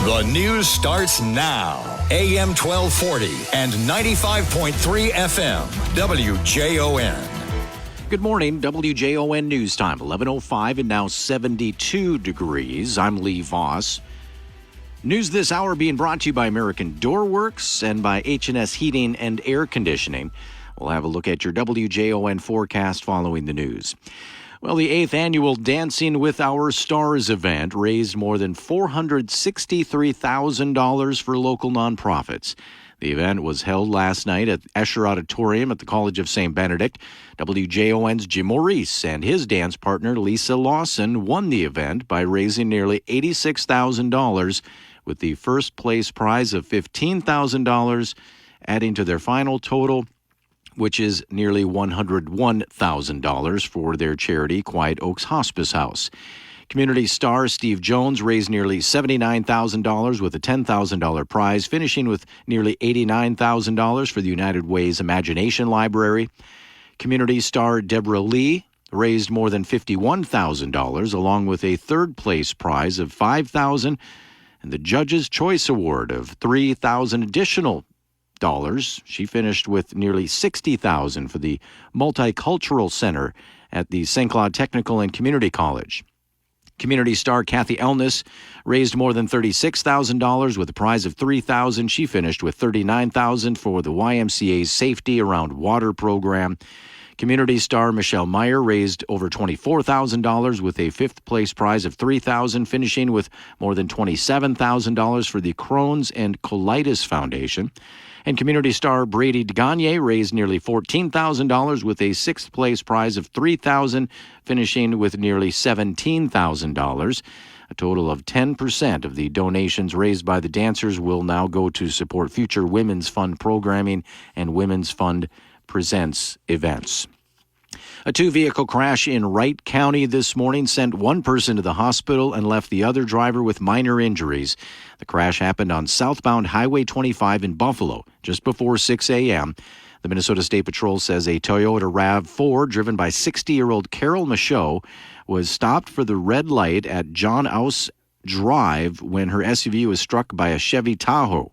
The news starts now. AM 1240 and 95.3 FM. WJON. Good morning, WJON News Time, 11:05 and now 72 degrees. I'm Lee Voss. News this hour being brought to you by American Door Works and by H&S Heating and Air Conditioning. We'll have a look at your WJON forecast following the news. Well, the 8th annual Dancing with Our Stars event raised more than $463,000 for local nonprofits. The event was held last night at Escher Auditorium at the College of St. Benedict. WJON's Jim Maurice and his dance partner Lisa Lawson won the event by raising nearly $86,000 with the first place prize of $15,000, adding to their final total, which is nearly $101,000 for their charity, Quiet Oaks Hospice House. Community star Steve Jones raised nearly $79,000 with a $10,000 prize, finishing with nearly $89,000 for the United Way's Imagination Library. Community star Deborah Lee raised more than $51,000, along with a third-place prize of $5,000 and the Judge's Choice Award of $3,000 additional dollars. She finished with nearly $60,000 for the Multicultural Center at the St. Cloud Technical and Community College. Community star Kathy Elness raised more than $36,000 with a prize of $3,000. She finished with $39,000 for the YMCA's Safety Around Water program. Community star Michelle Meyer raised over $24,000 with a fifth-place prize of $3,000, finishing with more than $27,000 for the Crohn's and Colitis Foundation. And community star Brady DeGagne raised nearly $14,000 with a sixth-place prize of $3,000, finishing with nearly $17,000. A total of 10% of the donations raised by the dancers will now go to support future Women's Fund programming and Women's Fund Presents events. A two-vehicle crash in Wright County this morning sent one person to the hospital and left the other driver with minor injuries. The crash happened on southbound Highway 25 in Buffalo just before 6 a.m. The Minnesota State Patrol says a Toyota RAV4 driven by 60-year-old Carol Michaud was stopped for the red light at John Ouse Drive when her SUV was struck by a Chevy Tahoe.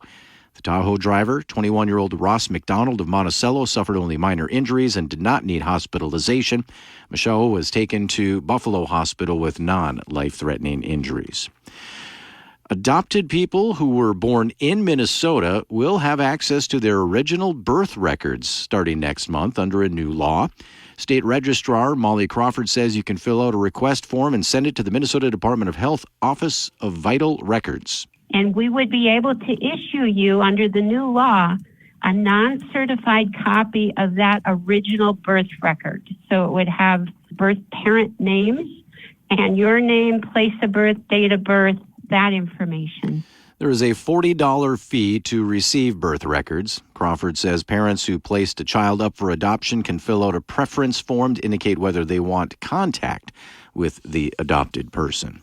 The Tahoe driver, 21-year-old Ross McDonald of Monticello, suffered only minor injuries and did not need hospitalization. Michaud was taken to Buffalo Hospital with non-life-threatening injuries. Adopted people who were born in Minnesota will have access to their original birth records starting next month under a new law. State Registrar Molly Crawford says you can fill out a request form and send it to the Minnesota Department of Health Office of Vital Records. And we would be able to issue you, under the new law, a non-certified copy of that original birth record. So it would have birth parent names and your name, place of birth, date of birth, that information. There is a $40 fee to receive birth records. Crawford says parents who placed a child up for adoption can fill out a preference form to indicate whether they want contact with the adopted person.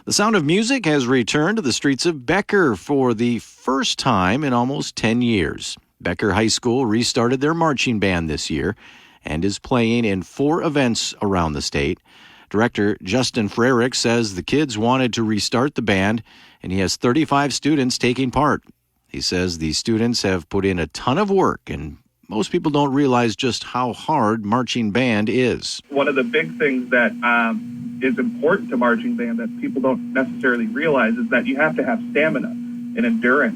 The Sound of Music has returned to the streets of Becker for the first time in almost 10 years. Becker High School restarted their marching band this year and is playing in 4 events around the state. Director Justin Frerick says the kids wanted to restart the band, and he has 35 students taking part. He says the students have put in a ton of work, and most people don't realize just how hard marching band is. One of the big things that is important to marching band that people don't necessarily realize is that you have to have stamina and endurance.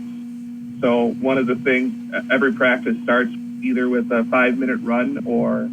So one of the things, every practice starts either with a 5-minute run or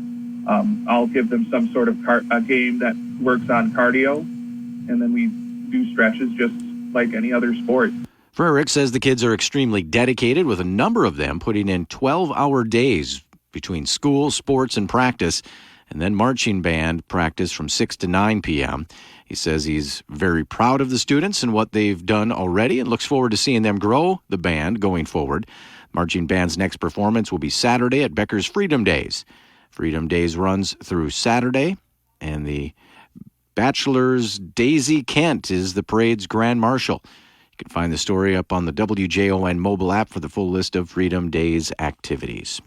I'll give them some sort of a game that works on cardio, and then we do stretches just like any other sport. Frerick says the kids are extremely dedicated, with a number of them putting in 12-hour days between school, sports, and practice, and then marching band practice from 6 to 9 p.m. He says he's very proud of the students and what they've done already and looks forward to seeing them grow the band going forward. Marching band's next performance will be Saturday at Becker's Freedom Days. Freedom Days runs through Saturday, and the Bachelor's Daisy Kent is the parade's grand marshal. You can find the story up on the WJON mobile app for the full list of Freedom Days activities.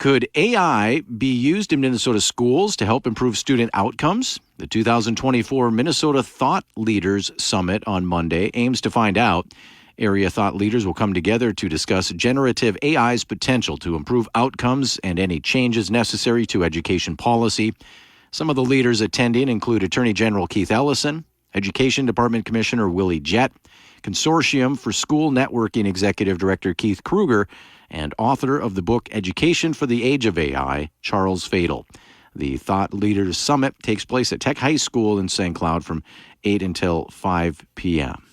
Could AI be used in Minnesota schools to help improve student outcomes? The 2024 Minnesota Thought Leaders Summit on Monday aims to find out. Area thought leaders will come together to discuss generative AI's potential to improve outcomes and any changes necessary to education policy. Some of the leaders attending include Attorney General Keith Ellison, Education Department Commissioner Willie Jett, Consortium for School Networking Executive Director Keith Kruger, and author of the book Education for the Age of AI, Charles Fadel. The Thought Leaders Summit takes place at Tech High School in St. Cloud from 8 until 5 p.m.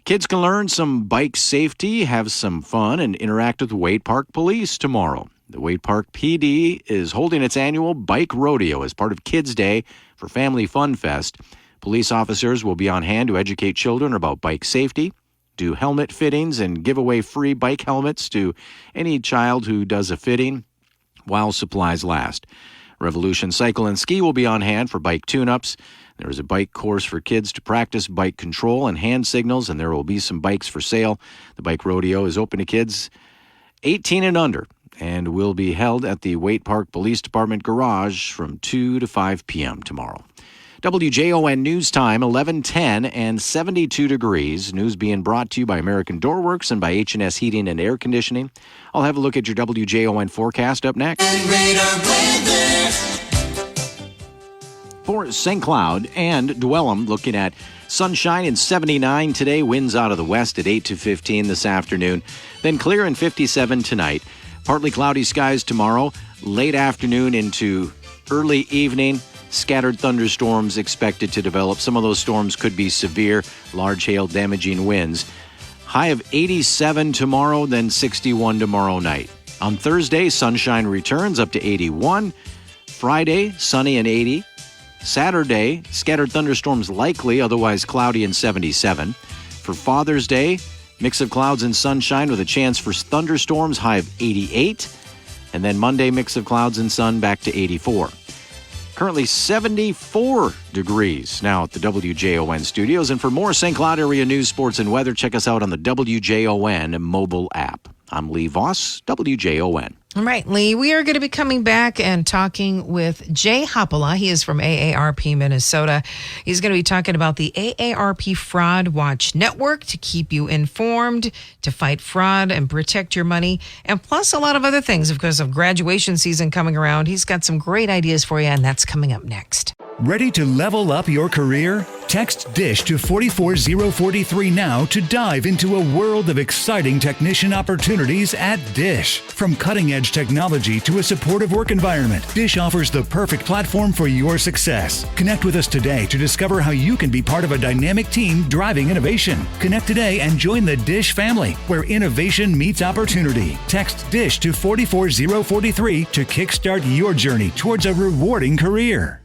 Kids can learn some bike safety, have some fun, and interact with Wade Park Police tomorrow. The Wade Park PD is holding its annual bike rodeo as part of Kids Day for Family Fun Fest. Police officers will be on hand to educate children about bike safety, do helmet fittings, and give away free bike helmets to any child who does a fitting while supplies last. Revolution Cycle and Ski will be on hand for bike tune-ups. There is a bike course for kids to practice bike control and hand signals, and there will be some bikes for sale. The bike rodeo is open to kids 18 and under and will be held at the Wade Park Police Department garage from 2 to 5 p.m. tomorrow. WJON News Time, 11:10 and 72 degrees. News being brought to you by American Doorworks and by H&S Heating and Air Conditioning. I'll have a look at your WJON forecast up next. For St. Cloud and Dwellum, looking at sunshine and 79 today. Winds out of the west at 8 to 15 this afternoon. Then clear and 57 tonight. Partly cloudy skies tomorrow. Late afternoon into early evening. Scattered thunderstorms expected to develop. Some of those storms could be severe, large hail damaging winds. High of 87 tomorrow, then 61 tomorrow night. On Thursday, sunshine returns up to 81. Friday, sunny and 80. Saturday, scattered thunderstorms likely, otherwise cloudy and 77. For Father's Day, mix of clouds and sunshine with a chance for thunderstorms, high of 88. And then Monday, mix of clouds and sun, back to 84. Currently 74 degrees now at the WJON studios. And for more St. Cloud area news, sports, and weather, check us out on the WJON mobile app. I'm Lee Voss, WJON. All right, Lee, we are going to be coming back and talking with Jay Hoppala. He is from AARP Minnesota. He's going to be talking about the AARP Fraud Watch Network to keep you informed, to fight fraud and protect your money, and plus a lot of other things because of graduation season coming around. He's got some great ideas for you, and that's coming up next. Ready to level up your career? Text DISH to 44043 now to dive into a world of exciting technician opportunities at DISH. From cutting-edge technology to a supportive work environment, DISH offers the perfect platform for your success. Connect with us today to discover how you can be part of a dynamic team driving innovation. Connect today and join the DISH family, where innovation meets opportunity. Text DISH to 44043 to kickstart your journey towards a rewarding career.